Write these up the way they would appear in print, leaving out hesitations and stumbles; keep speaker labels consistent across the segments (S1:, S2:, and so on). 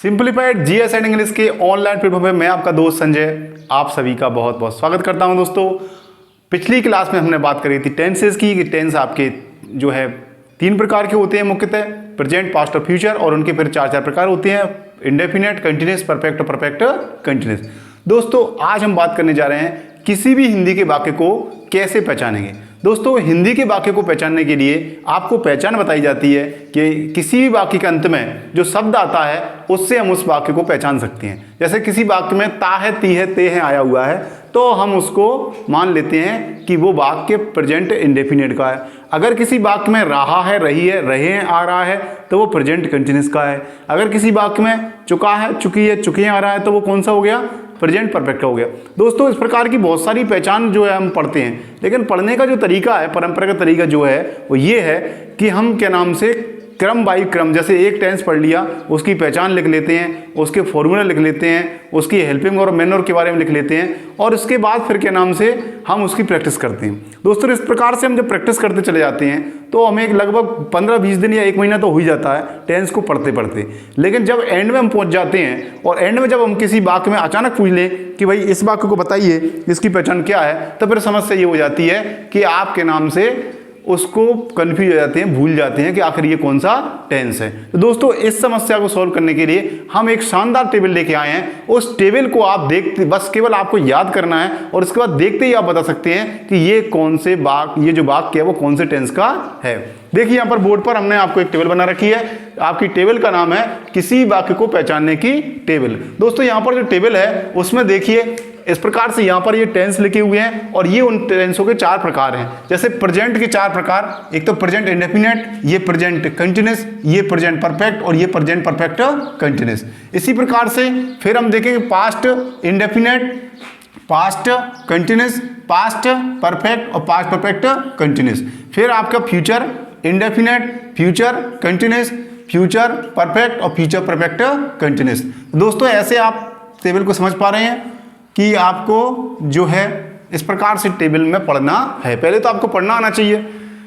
S1: Simplified GS and English के online platform पे मैं आपका दोस्त संजय आप सभी का बहुत बहुत स्वागत करता हूं। दोस्तों, पिछली क्लास में हमने बात करी थी टेंसेस की कि टेंस आपके जो है 3 प्रकार के होते हैं मुख्यतः, प्रेजेंट, पास्ट और फ्यूचर, और उनके फिर 4 प्रकार होते हैं, इंडेफिनेट, कंटिन्यूस, परफेक्ट और परफेक्ट कंटिन्यूस। दोस्तों, आज हम बात करने जा रहे हैं किसी भी हिंदी के वाक्य को कैसे पहचानेंगे। दोस्तों, हिंदी के वाक्य को पहचानने के लिए आपको पहचान बताई जाती है कि किसी भी वाक्य के अंत में जो शब्द आता है उससे हम उस वाक्य को पहचान सकते हैं। जैसे किसी वाक्य में ता है, ती है, ते है आया हुआ है तो हम उसको मान लेते हैं कि वो वाक्य प्रेजेंट इंडेफिनिट का है। अगर किसी वाक्य में रहा है, रही है, रहे हैं, आ रहा है तो वो प्रेजेंट कंटिन्यूस का है। अगर किसी वाक्य में चुका है, चुकी है, चुके आ रहा है तो वो कौन सा हो गया? प्रेजेंट परफेक्ट हो गया। दोस्तों, इस प्रकार की बहुत सारी पहचान जो है हम पढ़ते हैं, लेकिन पढ़ने का जो तरीका है, परंपरागत तरीका जो है वो ये है कि हम क्या नाम से क्रम बाई क्रम, जैसे एक टेंस पढ़ लिया उसकी पहचान लिख लेते हैं, उसके फॉर्मूला लिख लेते हैं, उसकी हेल्पिंग और मैनर के बारे में लिख लेते हैं और उसके बाद फिर क्या नाम से हम उसकी प्रैक्टिस करते हैं। दोस्तों, इस प्रकार से हम जब प्रैक्टिस करते चले जाते हैं तो हमें लगभग 15-20 दिन या 1 महीना तो हो ही जाता है टेंस को पढ़ते पढ़ते। लेकिन जब एंड में हम पहुंच जाते हैं और एंड में जब हम किसी वाक्य में अचानक पूछ लें कि भाई इस वाक्य को बताइए, इसकी पहचान क्या है, तो फिर समस्या ये हो जाती है कि आपके नाम से उसको कंफ्यूज हो जाते हैं, भूल जाते हैं कि आखिर ये कौन सा टेंस है। तो दोस्तों, इस समस्या को सॉल्व करने के लिए हम एक शानदार टेबल लेके आए हैं। उस टेबल को आप देखते, बस केवल आपको याद करना है और उसके बाद देखते ही आप बता सकते हैं कि ये कौन से ये जो वाक्य है वो कौन से टेंस का है। देखिए, यहाँ पर बोर्ड पर हमने आपको एक टेबल बना रखी है। आपकी टेबल का नाम है किसी वाक्य को पहचानने की टेबल। दोस्तों, यहाँ पर जो टेबल है उसमें देखिए इस प्रकार से यहाँ पर ये टेंस लिखे हुए हैं और ये उन टेंसों के 4 प्रकार हैं। जैसे प्रेजेंट के 4 प्रकार, एक तो प्रेजेंट इंडेफिनिट, ये प्रेजेंट कंटिन्यूस, ये प्रेजेंट परफेक्ट और ये प्रेजेंट परफेक्ट कंटिन्यूस। इसी प्रकार से फिर हम देखेंगे past indefinite, past continuous, past perfect और पास्ट परफेक्ट कंटिन्यूस। फिर आपका future indefinite, future continuous, future perfect और फ्यूचर परफेक्ट कंटिन्यूस। दोस्तों, ऐसे आप टेबल को समझ पा रहे हैं कि आपको जो है इस प्रकार से टेबल में पढ़ना है। पहले तो आपको पढ़ना आना चाहिए।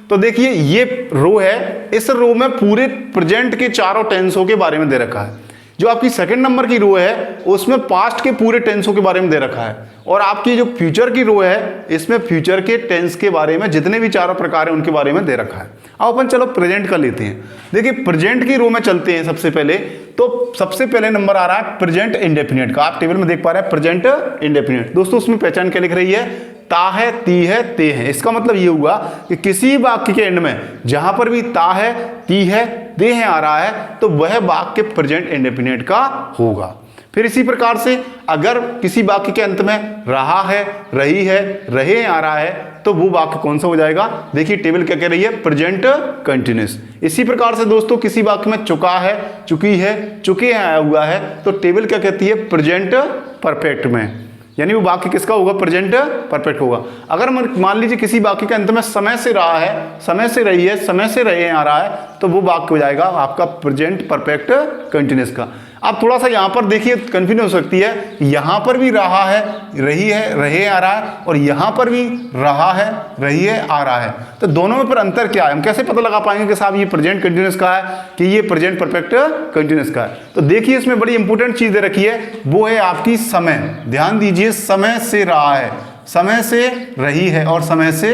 S1: तो देखिए, ये रो है, इस रो में पूरे प्रेजेंट के 4 टेंसों के बारे में दे रखा है। जो आपकी सेकंड नंबर की रो है उसमें पास्ट के पूरे टेंसों के बारे में दे रखा है, और आपकी जो फ्यूचर की रो है इसमें फ्यूचर के टेंस के बारे में जितने भी 4 प्रकार हैं उनके बारे में दे रखा है। अब अपन चलो प्रेजेंट का लेते हैं। देखिए, प्रेजेंट की रो में चलते हैं। सबसे पहले तो सबसे पहले नंबर आ रहा है प्रेजेंट इंडेफिनिट का। आप टेबल में देख पा रहे हैं प्रेजेंट इंडेफिनिट। दोस्तों, उसमें पहचान क्या लिख रही है? ता है, ती है, ते है। इसका मतलब ये हुआ कि किसी वाक्य के एंड में जहां पर भी ता है, ती है, ते है आ रहा है तो वह वाक्य प्रेजेंट इंडेफिनिट का होगा। फिर इसी प्रकार से अगर किसी वाक्य के अंत में रहा है, रही है, रहे आ रहा है तो वो वाक्य कौन सा हो जाएगा? देखिए, टेबल क्या कह रही है? Present continuous. इसी प्रकार से दोस्तों, किसी वाक्य में चुका है, चुकी है, चुके हैं आया हुआ है तो टेबल क्या कहती है? प्रेजेंट परफेक्ट में, यानी वो वाक्य किसका होगा? प्रेजेंट परफेक्ट होगा। अगर मान लीजिए किसी वाक्य के अंत में समय से रहा है, समय से रही है, समय से रहे आ रहा है तो वो वाक्य हो जाएगा आपका प्रेजेंट परफेक्ट कंटिन्यूस का। अब थोड़ा सा यहाँ पर देखिए कंफ्यूजन हो सकती है, यहाँ पर भी रहा है, रही है, रहे आ रहा है और यहाँ पर भी रहा है, रही है, आ रहा है। तो दोनों में पर अंतर क्या है? हम कैसे पता लगा पाएंगे कि साहब ये प्रेजेंट कंटिन्यूस का है कि ये प्रेजेंट परफेक्ट कंटिन्यूस का है? तो देखिए, इसमें बड़ी इंपॉर्टेंट चीज दे रखी है, वो है आपकी समय। ध्यान दीजिए, समय से रहा है, समय से रही है और समय से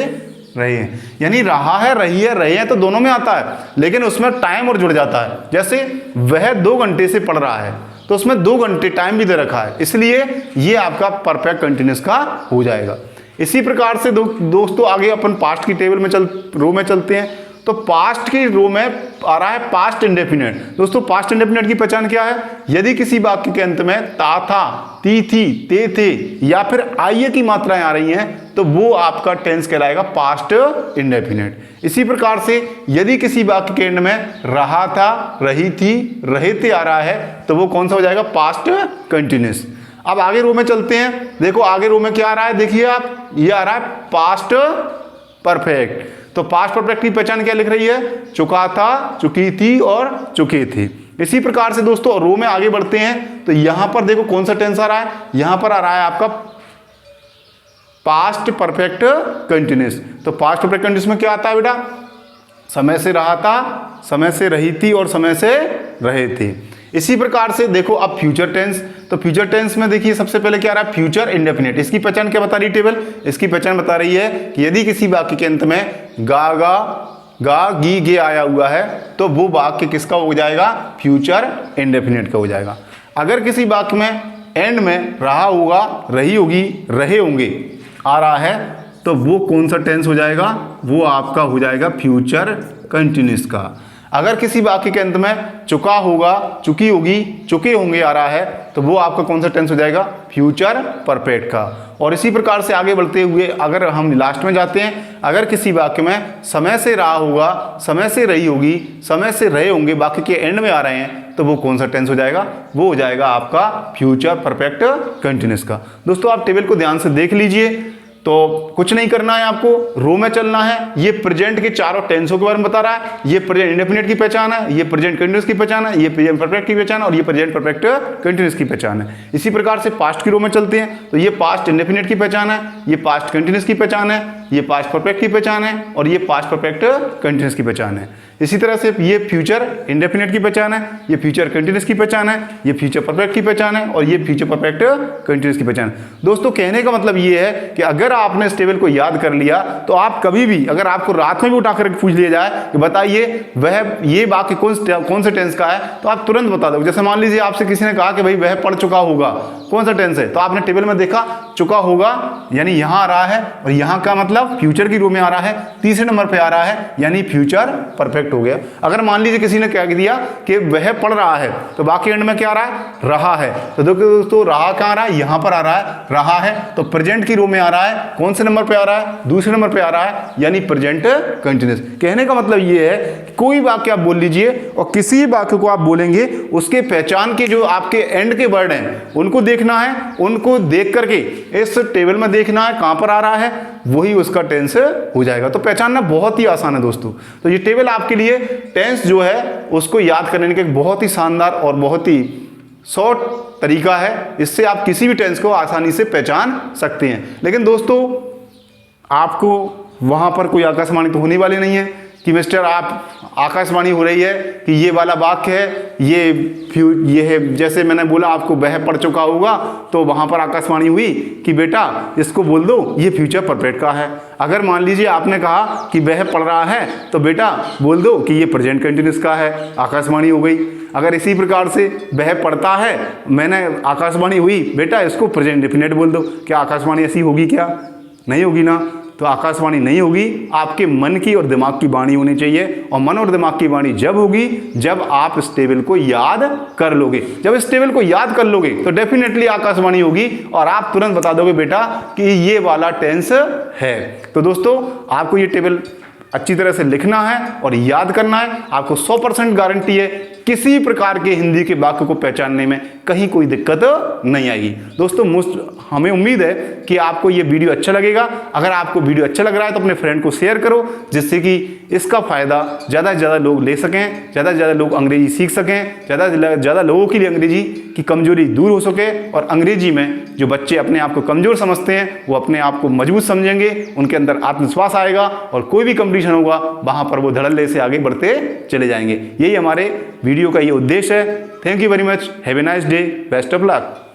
S1: रहे हैं। यानी रहा है, रही है, रहे हैं तो दोनों में आता है, लेकिन उसमें टाइम और जुड़ जाता है। जैसे वह 2 घंटे से पढ़ रहा है तो उसमें 2 घंटे टाइम भी दे रखा है, इसलिए ये आपका परफेक्ट कंटिन्यूस का हो जाएगा। इसी प्रकार से दोस्तों, आगे अपन पास्ट की टेबल में रो में चलते हैं। तो पास्ट की रो में आ रहा है पास्ट इंडेफिनिट। दोस्तों, पास्ट इंडेफिनिट की पहचान क्या है? यदि किसी वाक्य के अंत में ता था, ती थी, ते थे या फिर आइए की मात्राएं आ रही हैं तो वो आपका टेंस कहलाएगा पास्ट इंडेफिनिट। इसी प्रकार से यदि किसी वाक्य के एंड में रहा था, रही थी, रहे थे आ रहा है तो वो कौन सा हो जाएगा? Past continuous. अब आगे रो में चलते हैं। देखो, आगे रो में क्या आ रहा है? देखिए आप, ये आ रहा है पास्ट परफेक्ट। तो पास्ट परफेक्ट की पहचान क्या लिख रही है? चुका था, चुकी थी और चुके थे। इसी प्रकार से दोस्तों रो में आगे बढ़ते हैं तो यहां पर देखो कौन सा टेंस आ रहा है? यहां पर आ रहा है आपका पास्ट परफेक्ट कंटिन्यूस। तो पास्ट परफेक्ट कंटिन्यूस में क्या आता है बेटा? समय से रहा था, समय से रही थी और समय से रहे थे। इसी प्रकार से देखो अब फ्यूचर टेंस, तो फ्यूचर टेंस में देखिए सबसे पहले क्या आ रहा है, फ्यूचर इंडेफिनिट। इसकी पहचान क्या बता रही है टेबल, इसकी पहचान बता रही है कि यदि किसी वाक्य के अंत में गा गी गे आया हुआ है तो वो वाक्य किसका हो जाएगा, फ्यूचर इंडेफिनिट का हो जाएगा। अगर किसी वाक्य में एंड में रहा होगा, रही होगी, रहे होंगे आ रहा है तो वो कौन सा टेंस हो जाएगा, वो आपका हो जाएगा फ्यूचर कंटिन्यूस का। अगर किसी वाक्य के अंत में चुका होगा, चुकी होगी, चुके होंगे आ रहा है तो वो आपका कौन सा टेंस हो जाएगा, फ्यूचर परफेक्ट का। और इसी प्रकार से आगे बढ़ते हुए अगर हम लास्ट में जाते हैं, अगर किसी वाक्य में समय से रहा होगा, समय से रही होगी, समय से रहे होंगे वाक्य के एंड में आ रहे हैं तो वो कौन सा टेंस हो जाएगा, वो हो जाएगा आपका फ्यूचर परफेक्ट कंटिन्यूस का। दोस्तों आप टेबल को ध्यान से देख लीजिए, तो कुछ नहीं करना है, आपको रो में चलना है। ये प्रेजेंट के चारों टेंसों के बारे में बता रहा है, ये प्रेजेंट इंडेफिनिट की पहचान है, ये प्रेजेंट कंटिन्यूस की पहचान है, ये प्रेजेंट परफेक्ट की पहचान है और ये प्रेजेंट परफेक्ट कंटिन्यूस की पहचान है। इसी प्रकार से पास्ट की रो में चलते हैं, तो ये पास्ट इंडेफिनिट की पहचान है, ये पास्ट कंटिन्यूस की पहचान है, ये पास्ट परफेक्ट की पहचान है और ये पास्ट परफेक्ट कंटिन्यूस की पहचान है। इसी तरह से ये फ्यूचर इंडेफिनिट की पहचान है, ये फ्यूचर कंटिन्यूस की पहचान है, ये फ्यूचर परफेक्ट की पहचान है और ये फ्यूचर परफेक्ट कंटिन्यूस की पहचान है। दोस्तों कहने का मतलब ये है कि अगर आपने इस टेबल को याद कर लिया तो आप कभी भी, अगर आपको रात में भी उठाकर पूछ लिया जाए कि बताइए वह ये वाक्य कौन से टेंस का है, तो आप तुरंत बता दो। जैसे मान लीजिए आपसे किसी ने कहा कि भाई वह पढ़ चुका होगा, कौन सा टेंस है, तो आपने टेबल में देखा चुका होगा यानी यहां आ रहा है और यहां का मतलब फ्यूचर की रो में आ रहा है, तीसरे नंबर पे आ रहा है यानी फ्यूचर परफेक्ट हो गया। अगर मान लीजिए किसी ने क्या दिया कि वह पढ़ रहा है तो बाकी एंड में क्या आ रहा है, रहा है, तो देखो दोस्तों रहा कहां आ रहा है, यहां पर आ रहा है, रहा है तो प्रेजेंट की रो में आ रहा है, कौन से नंबर पे आ रहा है, दूसरे नंबर पे आ रहा है यानी प्रेजेंट कंटिन्यूस। कहने का मतलब ये है कि कोई वाक्य आप बोल लीजिए और किसी वाक्य को आप बोलेंगे उसके पहचान के जो आपके एंड के वर्ड हैं उनको देखना है, उनको देख करके इस टेबल में देखना है कहां पर आ रहा है, वही उसका टेंस हो जाएगा। तो पहचानना बहुत ही आसान है दोस्तों। तो ये टेबल आपके लिए टेंस जो है उसको याद करने का एक बहुत ही शानदार और बहुत ही शॉर्ट तरीका है। इससे आप किसी भी टेंस को आसानी से पहचान सकते हैं। लेकिन दोस्तों आपको वहां पर कोई आकाशवाणी तो होने वाली नहीं है कि मिस्टर आप आकाशवाणी हो रही है कि ये वाला वाक्य है, ये है, जैसे मैंने बोला आपको वह पढ़ चुका होगा तो वहां पर आकाशवाणी हुई कि बेटा इसको बोल दो ये फ्यूचर परफेक्ट का है। अगर मान लीजिए आपने कहा कि वह पढ़ रहा है तो बेटा बोल दो कि ये प्रेजेंट कंटिन्यूस का है, आकाशवाणी हो गई। अगर इसी प्रकार से वह पढ़ता है, मैंने आकाशवाणी हुई, बेटा इसको प्रेजेंट डेफिनेट बोल दो। क्या आकाशवाणी ऐसी होगी, क्या नहीं होगी ना, तो आकाशवाणी नहीं होगी। आपके मन की और दिमाग की वाणी होनी चाहिए और मन और दिमाग की वाणी जब होगी जब आप इस टेबल को याद कर लोगे। जब इस टेबल को याद कर लोगे तो डेफिनेटली आकाशवाणी होगी और आप तुरंत बता दोगे बेटा कि ये वाला टेंस है। तो दोस्तों आपको ये टेबल अच्छी तरह से लिखना है और याद करना है। आपको 100% गारंटी है किसी प्रकार के हिंदी के वाक्य को पहचानने में कहीं कोई दिक्कत नहीं आएगी। दोस्तों हमें उम्मीद है कि आपको ये वीडियो अच्छा लगेगा। अगर आपको वीडियो अच्छा लग रहा है तो अपने फ्रेंड को शेयर करो जिससे कि इसका फ़ायदा ज़्यादा से ज़्यादा लोग ले सकें, ज़्यादा से ज़्यादा लोग अंग्रेजी सीख सकें, ज़्यादा से ज़्यादा लोगों के लिए अंग्रेजी की कमजोरी दूर हो सके और अंग्रेजी में जो बच्चे अपने आप को कमज़ोर समझते हैं वो अपने आप को मजबूत समझेंगे, उनके अंदर आत्मविश्वास आएगा और कोई भी कंपटीशन होगा वहाँ पर वो धड़ल्ले से आगे बढ़ते चले जाएंगे। यही हमारे वीडियो का ये उद्देश्य है। Thank you very much, have a nice day, best of luck.